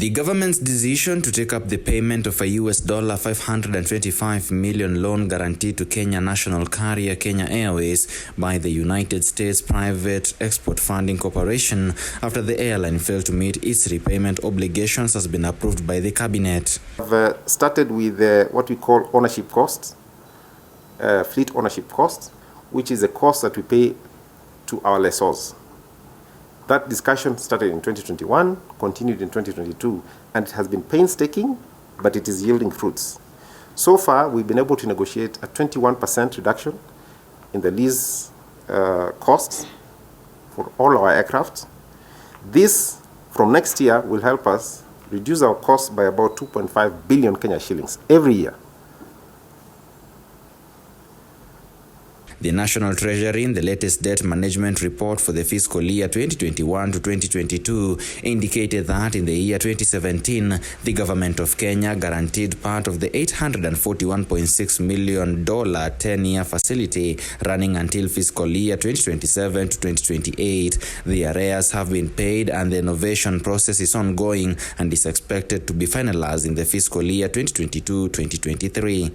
The government's decision to take up the payment of a US $525 million loan guarantee to Kenya national carrier Kenya Airways by the United States Private Export Funding Corporation after the airline failed to meet its repayment obligations has been approved by the cabinet. I've started with what we call ownership costs, fleet ownership costs, which is a cost that we pay to our lessors. That discussion started in 2021, continued in 2022, and it has been painstaking, but it is yielding fruits. So far, we've been able to negotiate a 21% reduction in the lease costs for all our aircraft. This, from next year, will help us reduce our costs by about 2.5 billion Kenya shillings every year. The National Treasury, in the latest debt management report for the fiscal year 2021 to 2022, indicated that in the year 2017, the government of Kenya guaranteed part of the $841.6 million 10-year facility running until fiscal year 2027 to 2028. The arrears have been paid and the innovation process is ongoing and is expected to be finalized in the fiscal year 2022-2023.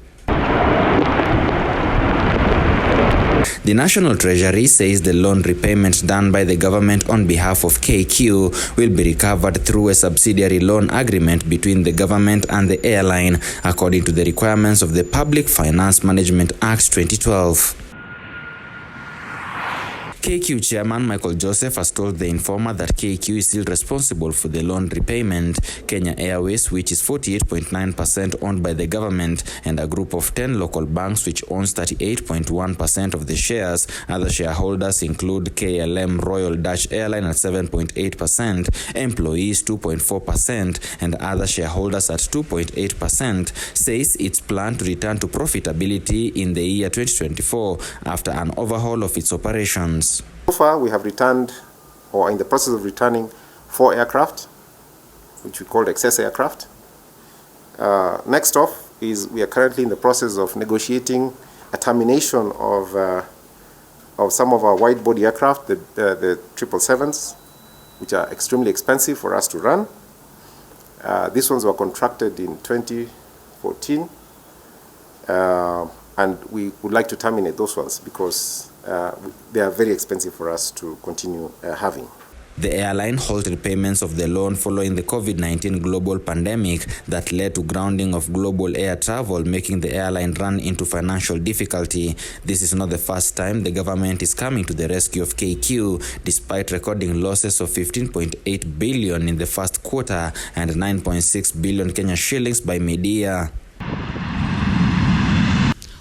The National Treasury says the loan repayment done by the government on behalf of KQ will be recovered through a subsidiary loan agreement between the government and the airline, according to the requirements of the Public Finance Management Act 2012. KQ chairman Michael Joseph has told the Informer that KQ is still responsible for the loan repayment. Kenya Airways, which is 48.9% owned by the government, and a group of 10 local banks which owns 38.1% of the shares. Other shareholders include KLM Royal Dutch Airline at 7.8%, employees 2.4%, and other shareholders at 2.8%, says it's planned to return to profitability in the year 2024 after an overhaul of its operations. So far, we have returned, or in the process of returning, 4 aircraft, which we call excess aircraft. Next off is we are currently in the process of negotiating a termination of some of our wide-body aircraft, the 777s, which are extremely expensive for us to run. These ones were contracted in 2014, and we would like to terminate those ones because they are very expensive for us to continue having. The airline halted payments of the loan following the COVID-19 global pandemic that led to grounding of global air travel, making the airline run into financial difficulty. This is not the first time the government is coming to the rescue of KQ, despite recording losses of 15.8 billion in the first quarter and 9.6 billion Kenya shillings by mid-year.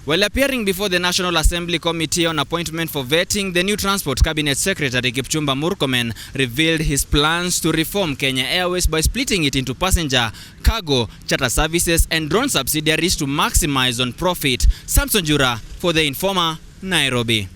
While appearing before the National Assembly Committee on Appointment for Vetting, the new Transport Cabinet Secretary Kipchumba Murkomen revealed his plans to reform Kenya Airways by splitting it into passenger, cargo, charter services and drone subsidiaries to maximize on profit. Samson Jura for The Informer, Nairobi.